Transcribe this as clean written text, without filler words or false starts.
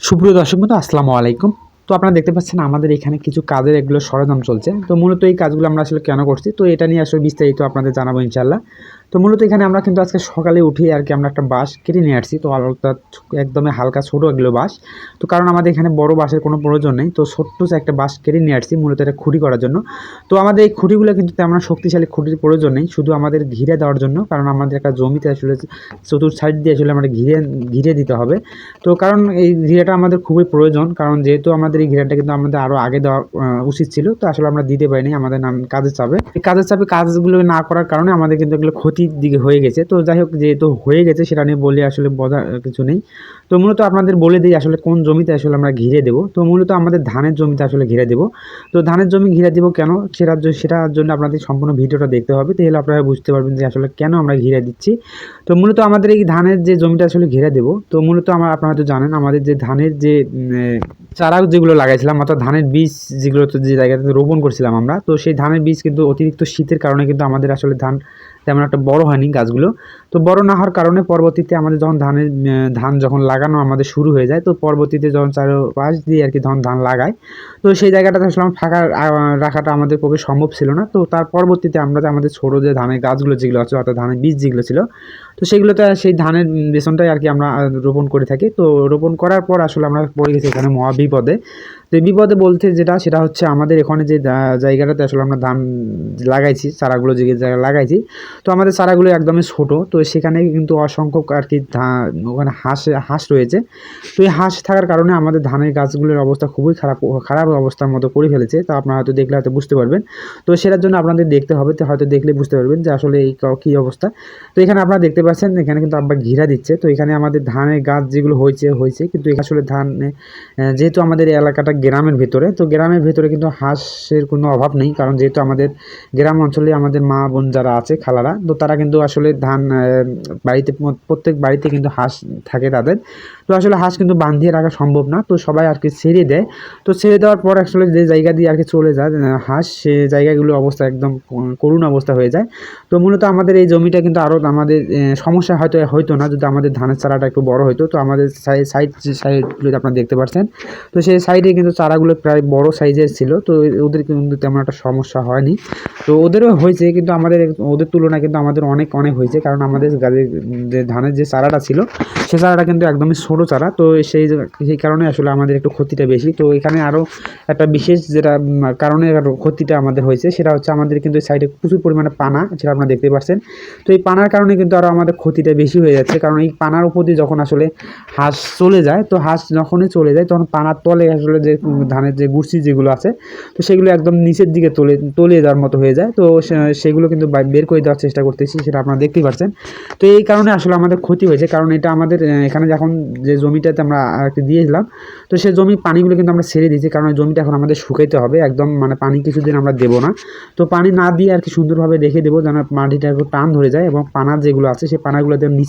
সুপ্রিয় দর্শক বন্ধু, আসসালামু আলাইকুম। তো আপনারা দেখতে পাচ্ছেন আমাদের এখানে কিছু কাজের এগুলো সরঞ্জাম চলছে। তো মূলত এই কাজগুলো আমরা আসলে কেন করছি, তো এটা নিয়ে আসলে বিস্তারিত আপনাদের জানাবো ইনশাআল্লাহ। তো মূলত এখানে আমরা কিন্তু আজকে সকালে উঠেই আর কি আমরা একটা বাঁশ কেটে নিয়ে আসছি। তো অর্থাৎ একদমই হালকা ছোটো এগুলো বাঁশ। তো কারণ আমাদের এখানে বড় বাঁশের কোনো প্রয়োজন নেই, তো ছোট্ট যে একটা বাঁশ কেটে নিয়ে আসছি মূলত এটা খুঁটি করার জন্য। তো আমাদের এই খুঁটিগুলো কিন্তু তেমন শক্তিশালী খুঁটির প্রয়োজন নেই, শুধু আমাদের ঘিরে দেওয়ার জন্য। কারণ আমাদের একটা জমিতে আসলে চতুর সাইড দিয়ে আসলে আমরা ঘিরে দিতে হবে। তো কারণ এই ঘিরাটা আমাদের খুবই প্রয়োজন, কারণ যেহেতু আমাদের এই ঘিরাটা কিন্তু আমাদের আরও আগে দেওয়া উচিত ছিল, তো আসলে আমরা দিতে পারিনি আমাদের কাজের চাপে। এই কাজের চাপে কাজগুলো না করার কারণে আমাদের কিন্তু এগুলো ক্ষতির দিকে হয়ে গেছে। তো যাই হোক, যেহেতু হয়ে গেছে সেটা নিয়ে বলে আসলে বোঝার কিছু নেই। তো মূলত আপনাদের বলে দিই আসলে কোন জমিতে আসলে আমরা ঘিরে দেবো। তো মূলত আমাদের ধানের জমিতে আসলে ঘিরে দেবো। তো ধানের জমি ঘিরে দেবো কেন, সেটার জন্য আপনাদের সম্পূর্ণ ভিডিওটা দেখতে হবে, তাহলে আপনারা বুঝতে পারবেন যে আসলে কেন আমরা ঘিরে দিচ্ছি। তো মূলত আমাদের এই ধানের যে জমিটা আসলে ঘিরে দেবো, তো মূলত আপনারা তো জানেন আমাদের যে ধানের যে চারা যেগুলো লাগাইছিলাম, অর্থাৎ ধানের বীজ যেগুলো যে জায়গাতে রোপণ করছিলাম আমরা, তো সেই ধানের বীজ কিন্তু অতিরিক্ত শীতের কারণে কিন্তু আমাদের আসলে ধান তেমন একটা বড় হয়নি গাছগুলো। তো বড় না হওয়ার কারণে পরবর্তীতে আমাদের যখন ধান যখন লাগানো আমাদের শুরু হয়ে যায়, তো পরবর্তীতে যখন চারপাশ দিয়ে আর কি যখন ধান লাগায়, তো সেই জায়গাটাতে আসলে ফাঁকা রাখাটা আমাদের পক্ষে সম্ভব ছিল না। তো তার পরবর্তীতে আমরা যে আমাদের ছোটো যে ধানের গাছগুলো যেগুলো আছে, অর্থাৎ ধানের বীজ যেগুলো ছিল, তো সেগুলোতে সেই ধানের বেসনটাই আর কি আমরা রোপণ করে থাকি। তো রোপণ করার পর আসলে আমরা পড়ে গেছি এখানে মহা বিপদে। তো এই বিপদে বলতে সেটা হচ্ছে আমাদের এখানে যে জায়গাটাতে আসলে আমরা ধান লাগাইছি, চারাগুলো যে জায়গায় লাগাইছি, তো আমাদের চারাগুলো একদমই ছোট। তো সেখানে কিন্তু অসংখ্য আর কি ওখানে হাঁস রয়েছে। তো এই হাঁস থাকার কারণে আমাদের ধানের গাছগুলোর অবস্থা খুবই খারাপ অবস্থার মতো করে ফেলেছে। তো আপনারা হয়তো দেখলে হয়তো বুঝতে পারবেন। তো সেটার জন্য আপনাদের দেখতে হবে, তো হয়তো দেখলে বুঝতে পারবেন যে আসলে এই কী অবস্থা। তো এখানে আপনারা দেখতে পাচ্ছেন এখানে কিন্তু আব্বা ঘিরা দিচ্ছে। তো এখানে আমাদের ধানের গাছ যেগুলো হয়েছে কিন্তু আসলে যেহেতু আমাদের এই এলাকাটা গ্রামের ভেতরে, তো গ্রামের ভেতরে কিন্তু হাঁসের কোনো অভাব নেই, কারণ যেহেতু আমাদের গ্রাম অঞ্চলে আমাদের মা বোন যারা আছে, খালারা, তো তারা কিন্তু আসলে বাড়িতে প্রত্যেক বাড়িতে কিন্তু হাঁস থাকে তাদের। তো আসলে হাঁস কিন্তু বাঁধিয়ে রাখা সম্ভব না, তো সবাই আর কি ছেড়ে দেয়। তো ছেড়ে দেওয়ার পর আসলে যে জায়গা দিয়ে আর কি চলে যায় হাঁস, সে জায়গাগুলোর অবস্থা একদম করুণ অবস্থা হয়ে যায়। তো মূলত আমাদের এই জমিটা কিন্তু আরও আমাদের সমস্যা হয়তো না যদি আমাদের ধানের চারাটা একটু বড় হতো। তো আমাদের সাইডগুলোতে আপনারা দেখতে পাচ্ছেন, তো সেই সাইডে কিন্তু চারাগুলো প্রায় বড় সাইজের ছিল। তো ওদের কিন্তু তেমন একটা সমস্যা হয়নি। তো ওদেরও হয়েছে, কিন্তু ওদের তুলনায় কিন্তু আমাদের অনেক হয়েছে, কারণ আমাদের যে ধানের যে চারাটা ছিল সে চারাটা কিন্তু একদমই ছোটো চারা। তো সেই কারণে আসলে আমাদের একটু ক্ষতিটা বেশি। তো এখানে আরও একটা বিশেষ যেটা কারণে ক্ষতিটা আমাদের হয়েছে, সেটা হচ্ছে আমাদের কিন্তু সাইডে প্রচুর পরিমাণে পানা, সেটা আপনারা দেখতে পাচ্ছেন। তো এই পানার কারণে কিন্তু আরও আমাদের ক্ষতিটা বেশি হয়ে যাচ্ছে, কারণ এই পানার উপর দিয়ে যখন আসলে হাঁস চলে যায়, তো হাঁস যখনই চলে যায় তখন পানার তলে আসলে যে ধানের যে গুড়ছি যেগুলো আছে, তো সেগুলো একদম নিচের দিকে তলিয়ে যাওয়ার মতো হয়ে যায়। তো সেগুলো কিন্তু বের করে দেওয়ার চেষ্টা করতেছি, সেটা আপনারা দেখতেই পাচ্ছেন। তো এই কারণে আসলে আমাদের ক্ষতি হয়েছে, কারণ এটা আমাদের এখানে যখন যে জমিটাতে আমরা দিয়েছিলাম, তো সেই জমির পানিগুলো কিন্তু আমরা ছেড়ে দিয়েছি, কারণ জমিটা এখন আমাদের শুকাইতে হবে একদম, মানে পানি কিছুদিন আমরা দেবো না। তো পানি না দিয়ে আর কি সুন্দরভাবে রেখে দেবো যেন মাটিটা একটু টান ধরে যায়, এবং পানা যেগুলো আছে সেই পানাগুলো নিচে